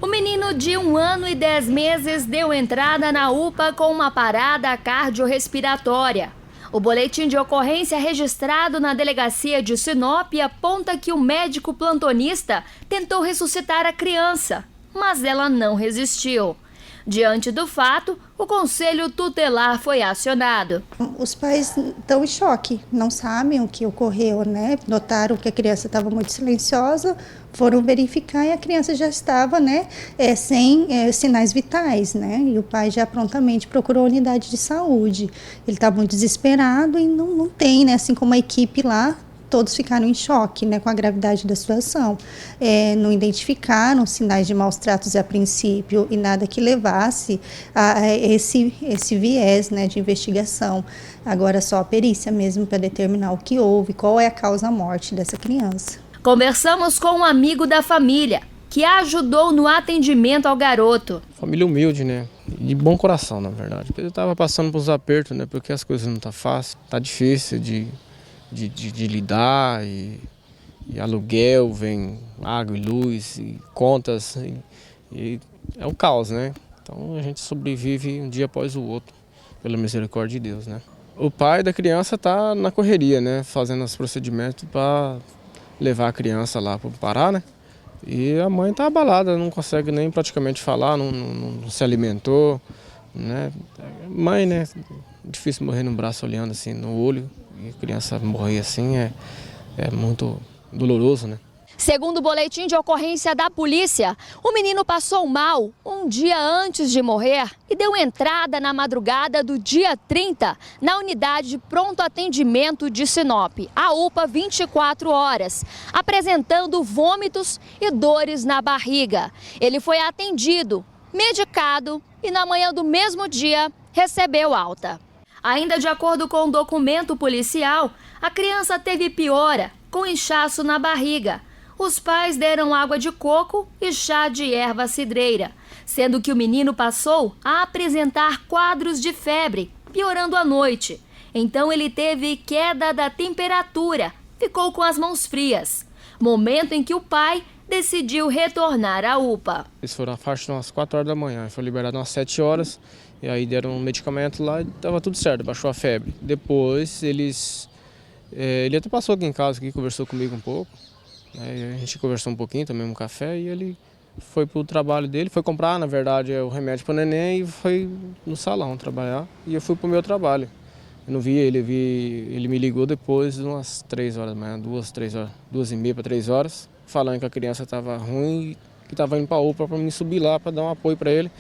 O menino de 1 ano e 10 meses deu entrada na UPA com uma parada cardiorrespiratória. O boletim de ocorrência registrado na delegacia de Sinop aponta que o médico plantonista tentou ressuscitar a criança, mas ela não resistiu. Diante do fato, o Conselho Tutelar foi acionado. Os pais estão em choque, não sabem o que ocorreu, né? Notaram que a criança estava muito silenciosa, foram verificar e a criança já estava, sem sinais vitais, né? E o pai já prontamente procurou a unidade de saúde. Ele está muito desesperado e não tem, né? Assim como a equipe lá, todos ficaram em choque, né, com a gravidade da situação. Não identificaram sinais de maus tratos a princípio e nada que levasse a esse viés, né, de investigação. Agora só a perícia mesmo para determinar o que houve, qual é a causa-morte dessa criança. Conversamos com um amigo da família, que ajudou no atendimento ao garoto. Família humilde, né? De bom coração, na verdade. Eu estava passando por uns apertos, né? Porque as coisas não estão fáceis, tá difícil de lidar, e aluguel, vem água e luz, e contas, e é um caos, né? Então a gente sobrevive um dia após o outro, pela misericórdia de Deus, né? O pai da criança está na correria, né? Fazendo os procedimentos para levar a criança lá para o Pará, né? E a mãe está abalada, não consegue nem praticamente falar, não se alimentou, né? Mãe, né? Difícil morrer no braço olhando assim, no olho. E a criança morrer assim é muito doloroso, né? Segundo o boletim de ocorrência da polícia, o menino passou mal um dia antes de morrer e deu entrada na madrugada do dia 30 na unidade de pronto atendimento de Sinop, a UPA 24 horas, apresentando vômitos e dores na barriga. Ele foi atendido, medicado e na manhã do mesmo dia recebeu alta. Ainda de acordo com o documento policial, a criança teve piora, com inchaço na barriga. Os pais deram água de coco e chá de erva cidreira, sendo que o menino passou a apresentar quadros de febre, piorando à noite. Então ele teve queda da temperatura, ficou com as mãos frias. Momento em que o pai decidiu retornar à UPA. Eles foram à faixa umas 4 horas da manhã, foi liberado umas 7 horas. E aí deram um medicamento lá e estava tudo certo, baixou a febre. Depois ele até passou aqui em casa, conversou comigo um pouco. A gente conversou um pouquinho, tomei um café e ele foi para o trabalho dele. Foi comprar, na verdade, o remédio para o neném e foi no salão trabalhar. E eu fui para o meu trabalho. Eu não vi ele, ele me ligou depois de umas 3 horas da manhã, 2h30 para 3 horas, falando que a criança estava ruim e que estava indo para a UPA para mim subir lá para dar um apoio para ele.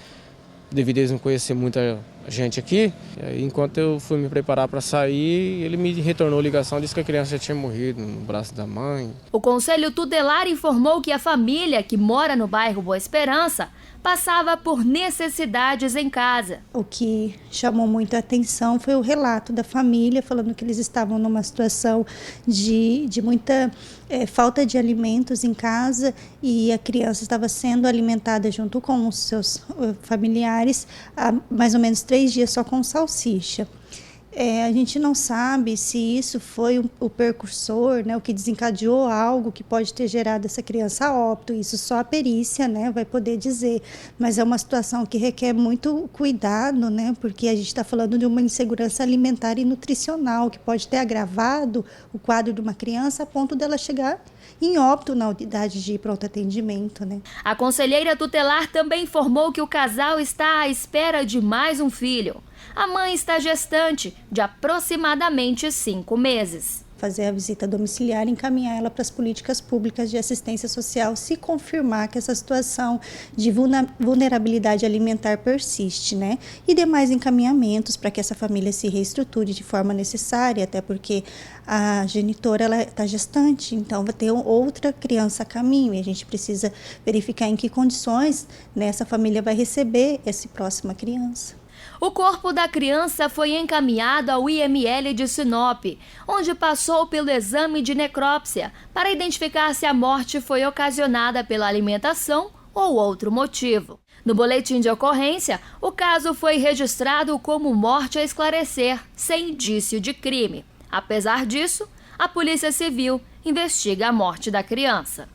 Devido a eles não conhecer muita gente aqui, enquanto eu fui me preparar para sair, ele me retornou a ligação, disse que a criança já tinha morrido no braço da mãe. O Conselho Tutelar informou que a família, que mora no bairro Boa Esperança, passava por necessidades em casa. O que chamou muito a atenção foi o relato da família, falando que eles estavam numa situação de muita falta de alimentos em casa e a criança estava sendo alimentada junto com os seus familiares há mais ou menos 3 dias só com salsicha. A gente não sabe se isso foi o precursor, né, o que desencadeou algo que pode ter gerado essa criança a óbito. Isso só a perícia, né, vai poder dizer. Mas é uma situação que requer muito cuidado, né, porque a gente está falando de uma insegurança alimentar e nutricional que pode ter agravado o quadro de uma criança a ponto dela chegar em óbito na unidade de pronto atendimento, né? A conselheira tutelar também informou que o casal está à espera de mais um filho. A mãe está gestante de aproximadamente 5 meses. Fazer a visita domiciliar e encaminhar ela para as políticas públicas de assistência social se confirmar que essa situação de vulnerabilidade alimentar persiste, né? E demais encaminhamentos para que essa família se reestruture de forma necessária, até porque a genitora ela está gestante, então vai ter outra criança a caminho e a gente precisa verificar em que condições, né, essa família vai receber essa próxima criança. O corpo da criança foi encaminhado ao IML de Sinop, onde passou pelo exame de necrópsia para identificar se a morte foi ocasionada pela alimentação ou outro motivo. No boletim de ocorrência, o caso foi registrado como morte a esclarecer, sem indício de crime. Apesar disso, a Polícia Civil investiga a morte da criança.